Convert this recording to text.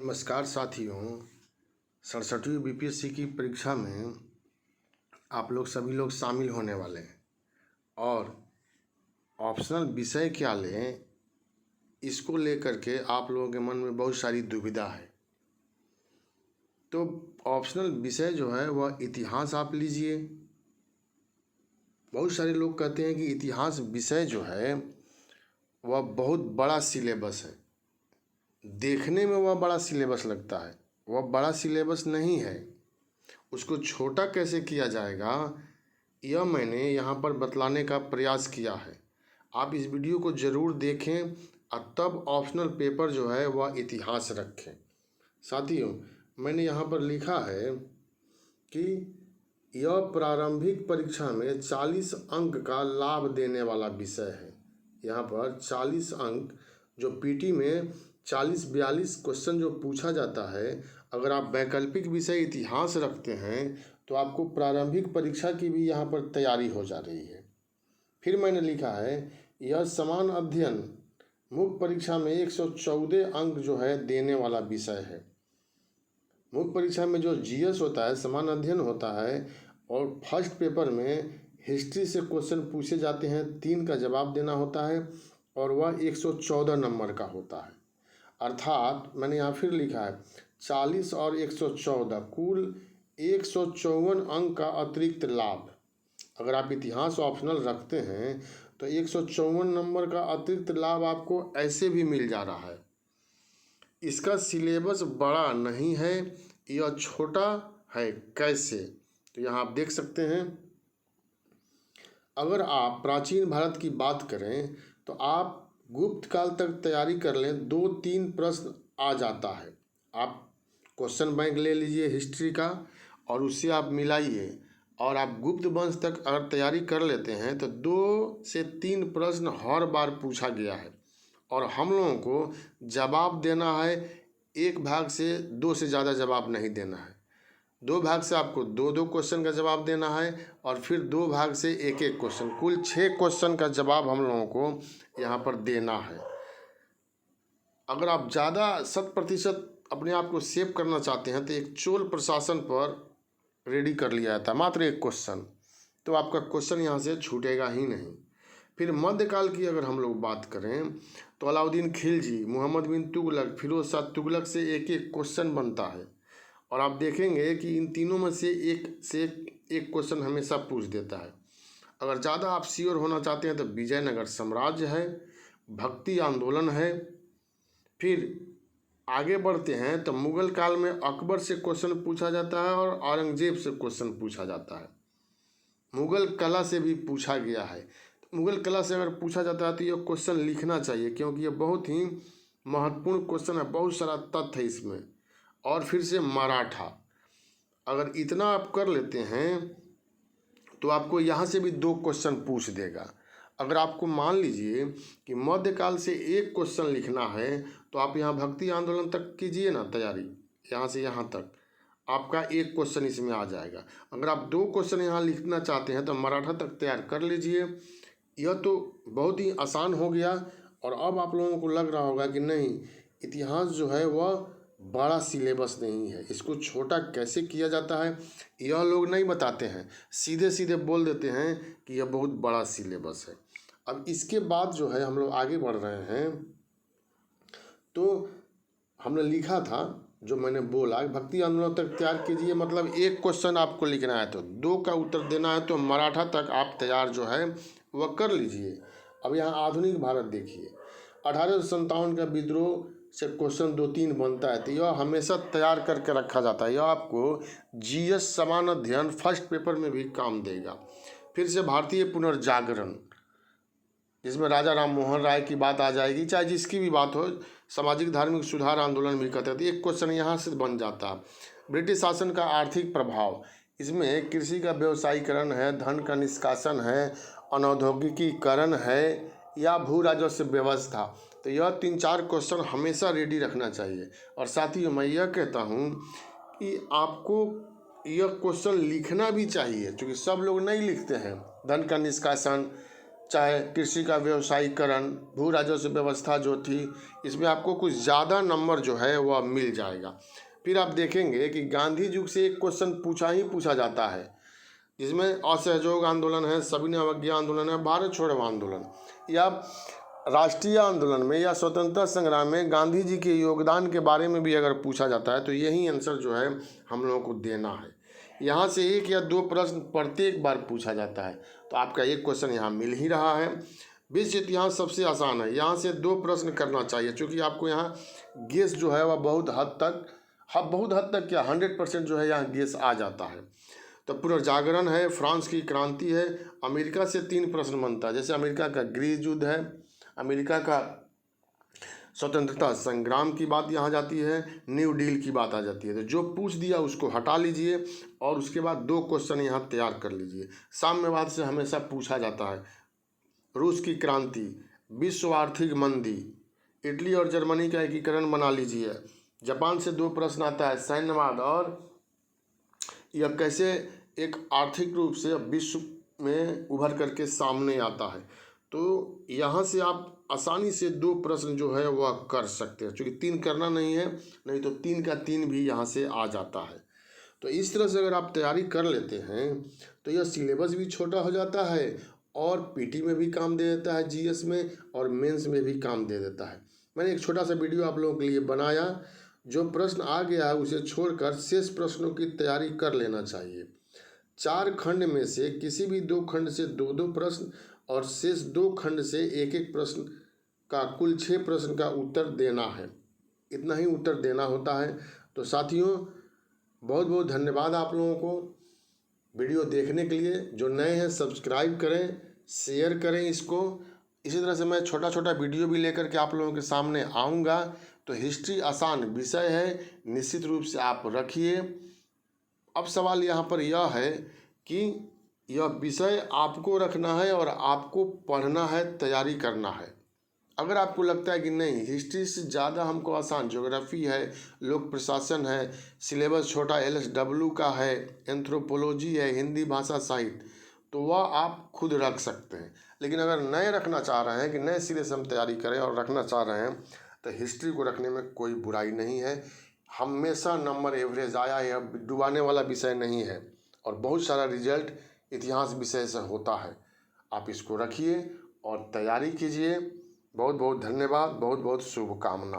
नमस्कार साथियों। 67वीं बीपीएससी की परीक्षा में आप लोग सभी लोग शामिल होने वाले हैं और ऑप्शनल विषय क्या लें, इसको लेकर के आप लोगों के मन में बहुत सारी दुविधा है। तो ऑप्शनल विषय जो है वह इतिहास आप लीजिए। बहुत सारे लोग कहते हैं कि इतिहास विषय जो है वह बहुत बड़ा सिलेबस है। देखने में वह बड़ा सिलेबस लगता है, वह बड़ा सिलेबस नहीं है। उसको छोटा कैसे किया जाएगा, यह मैंने यहाँ पर बतलाने का प्रयास किया है। आप इस वीडियो को ज़रूर देखें और तब ऑप्शनल पेपर जो है वह इतिहास रखें। साथियों, मैंने यहाँ पर लिखा है कि यह प्रारंभिक परीक्षा में 40 अंक का लाभ देने वाला विषय है। यहाँ पर 40 अंक जो पीटी में 40-42 क्वेश्चन जो पूछा जाता है, अगर आप वैकल्पिक विषय इतिहास रखते हैं तो आपको प्रारंभिक परीक्षा की भी यहाँ पर तैयारी हो जा रही है। फिर मैंने लिखा है यह समान अध्ययन मुख्य परीक्षा में 114 अंक जो है देने वाला विषय है। मुख्य परीक्षा में जो जीएस होता है, समान अध्ययन होता है, और फर्स्ट पेपर में हिस्ट्री से क्वेश्चन पूछे जाते हैं, 3 का जवाब देना होता है और वह 114 नंबर का होता है। अर्थात मैंने यहाँ फिर लिखा है 40 और 114 कुल 154 अंक का अतिरिक्त लाभ। अगर आप इतिहास ऑप्शनल रखते हैं तो 154 नंबर का अतिरिक्त लाभ आपको ऐसे भी मिल जा रहा है। इसका सिलेबस बड़ा नहीं है, यह छोटा है। कैसे? तो यहाँ आप देख सकते हैं, अगर आप प्राचीन भारत की बात करें तो आप गुप्त काल तक तैयारी कर लें, 2-3 प्रश्न आ जाता है। आप क्वेश्चन बैंक ले लीजिए हिस्ट्री का और उससे आप मिलाइए और आप गुप्त वंश तक अगर तैयारी कर लेते हैं तो 2 से 3 प्रश्न हर बार पूछा गया है और हम लोगों को जवाब देना है। 1 भाग से 2 से ज़्यादा जवाब नहीं देना है। 2 भाग से आपको 2-2 क्वेश्चन का जवाब देना है और फिर 2 भाग से 1-1 क्वेश्चन, कुल 6 क्वेश्चन का जवाब हम लोगों को यहाँ पर देना है। अगर आप ज़्यादा 100% अपने आप को सेव करना चाहते हैं तो एक चोल प्रशासन पर रेडी कर लिया जाता है, मात्र 1 क्वेश्चन, तो आपका क्वेश्चन यहाँ से छूटेगा ही नहीं। फिर मध्यकाल की अगर हम लोग बात करें तो अलाउद्दीन खिलजी, मोहम्मद बिन तुगलक, फिरोज शाह तुगलक से 1-1 क्वेश्चन बनता है और आप देखेंगे कि इन तीनों में से एक क्वेश्चन हमेशा पूछ देता है। अगर ज़्यादा आप श्योर होना चाहते हैं तो विजयनगर साम्राज्य है, भक्ति आंदोलन है। फिर आगे बढ़ते हैं तो मुगल काल में अकबर से क्वेश्चन पूछा जाता है और औरंगजेब से क्वेश्चन पूछा जाता है। मुगल कला से भी पूछा गया है। मुगल कला से अगर पूछा जाता है तो यह क्वेश्चन लिखना चाहिए, क्योंकि यह बहुत ही महत्वपूर्ण क्वेश्चन है, बहुत सारा तथ्य है इसमें। और फिर से मराठा, अगर इतना आप कर लेते हैं तो आपको यहाँ से भी 2 क्वेश्चन पूछ देगा। अगर आपको मान लीजिए कि मध्यकाल से 1 क्वेश्चन लिखना है तो आप यहाँ भक्ति आंदोलन तक कीजिए ना तैयारी, यहाँ से यहाँ तक आपका 1 क्वेश्चन इसमें आ जाएगा। अगर आप 2 क्वेश्चन यहाँ लिखना चाहते हैं तो मराठा तक तैयार कर लीजिए। यह तो बहुत ही आसान हो गया और अब आप लोगों को लग रहा होगा कि नहीं, इतिहास जो है वह बड़ा सिलेबस नहीं है, इसको छोटा कैसे किया जाता है यह लोग नहीं बताते हैं, सीधे सीधे बोल देते हैं कि यह बहुत बड़ा सिलेबस है। अब इसके बाद जो है हम लोग आगे बढ़ रहे हैं तो हमने लिखा था, जो मैंने बोला भक्ति आंदोलन तक तैयार कीजिए, मतलब 1 क्वेश्चन आपको लिखना है तो 2 का उत्तर देना है, तो मराठा तक आप तैयार जो है वह कर लीजिए। अब यहाँ आधुनिक भारत देखिए, 1857 का विद्रोह से क्वेश्चन 2-3 बनता है तो यह हमेशा तैयार करके रखा जाता है। यह आपको जीएस समान अध्ययन फर्स्ट पेपर में भी काम देगा। फिर से भारतीय पुनर्जागरण, जिसमें राजा राम मोहन राय की बात आ जाएगी, चाहे जिसकी भी बात हो, सामाजिक धार्मिक सुधार आंदोलन भी कहते हैं तो 1 क्वेश्चन यहाँ से बन जाता है। ब्रिटिश शासन का आर्थिक प्रभाव, इसमें कृषि का व्यवसायीकरण है, धन का निष्कासन है, अनौद्योगिकीकरण है या भू राजस्व व्यवस्था, तो यह 3-4 क्वेश्चन हमेशा रेडी रखना चाहिए। और साथियों, मैं यह कहता हूँ कि आपको यह क्वेश्चन लिखना भी चाहिए, क्योंकि सब लोग नहीं लिखते हैं। धन का निष्कासन, चाहे कृषि का व्यवसायीकरण, भू राजस्व व्यवस्था जो थी, इसमें आपको कुछ ज़्यादा नंबर जो है वह मिल जाएगा। फिर आप देखेंगे कि गांधी युग से एक क्वेश्चन पूछा जाता है, जिसमें असहयोग आंदोलन है, सविनय अवज्ञा आंदोलन है, भारत छोड़ो आंदोलन, या राष्ट्रीय आंदोलन में या स्वतंत्रता संग्राम में गांधी जी के योगदान के बारे में भी अगर पूछा जाता है तो यही आंसर जो है हम लोगों को देना है। यहाँ से 1 या 2 प्रश्न प्रत्येक बार पूछा जाता है, तो आपका एक क्वेश्चन यहाँ मिल ही रहा है। विश्व इतिहास सबसे आसान है, यहाँ से 2 प्रश्न करना चाहिए, क्योंकि आपको यहाँ गेस जो है वह बहुत हद तक क्या 100% जो है यहाँ गेस आ जाता है। तो पुनर्जागरण है, फ्रांस की क्रांति है, अमेरिका से 3 प्रश्न बनता है, जैसे अमेरिका का गृह युद्ध है, अमेरिका का स्वतंत्रता संग्राम की बात यहाँ जाती है, न्यू डील की बात आ जाती है। तो जो पूछ दिया उसको हटा लीजिए और उसके बाद 2 क्वेश्चन यहाँ तैयार कर लीजिए। साम्यवाद से हमेशा पूछा जाता है, रूस की क्रांति, विश्व आर्थिक मंदी, इटली और जर्मनी का एकीकरण बना लीजिए। जापान से 2 प्रश्न आता है, सैन्यवाद और यह कैसे एक आर्थिक रूप से विश्व में उभर करके सामने आता है। तो यहाँ से आप आसानी से 2 प्रश्न जो है वह कर सकते हैं, क्योंकि 3 करना नहीं है, नहीं तो 3 का 3 भी यहाँ से आ जाता है। तो इस तरह से अगर आप तैयारी कर लेते हैं तो यह सिलेबस भी छोटा हो जाता है और पीटी में भी काम दे देता है, जीएस में और मेंस में भी काम दे देता है। मैंने एक छोटा सा वीडियो आप लोगों के लिए बनाया, जो प्रश्न आ गया है उसे छोड़कर शेष प्रश्नों की तैयारी कर लेना चाहिए। 4 खंड में से किसी भी 2 खंड से 2-2 प्रश्न और शेष 2 खंड से 1-1 प्रश्न का कुल 6 प्रश्न का उत्तर देना है। इतना ही उत्तर देना होता है। तो साथियों, बहुत बहुत धन्यवाद आप लोगों को वीडियो देखने के लिए। जो नए हैं सब्सक्राइब करें, शेयर करें इसको। इसी तरह से मैं छोटा छोटा वीडियो भी लेकर के आप लोगों के सामने आऊँगा। तो हिस्ट्री आसान विषय है, निश्चित रूप से आप रखिए। अब सवाल यहाँ पर यह है कि यह विषय आपको रखना है और आपको पढ़ना है, तैयारी करना है। अगर आपको लगता है कि नहीं हिस्ट्री से ज़्यादा हमको आसान ज्योग्राफी है, लोक प्रशासन है, सिलेबस छोटा LSW का है, एंथ्रोपोलॉजी है, हिंदी भाषा साहित्य, तो वह आप खुद रख सकते हैं। लेकिन अगर नए रखना चाह रहे हैं कि नए सिरे से हम तैयारी करें और रखना चाह रहे हैं, तो हिस्ट्री को रखने में कोई बुराई नहीं है। हमेशा नंबर एवरेज आया, यह डुबाने वाला विषय नहीं है और बहुत सारा रिजल्ट इतिहास विषय से होता है। आप इसको रखिए और तैयारी कीजिए। बहुत बहुत धन्यवाद, बहुत बहुत शुभकामना।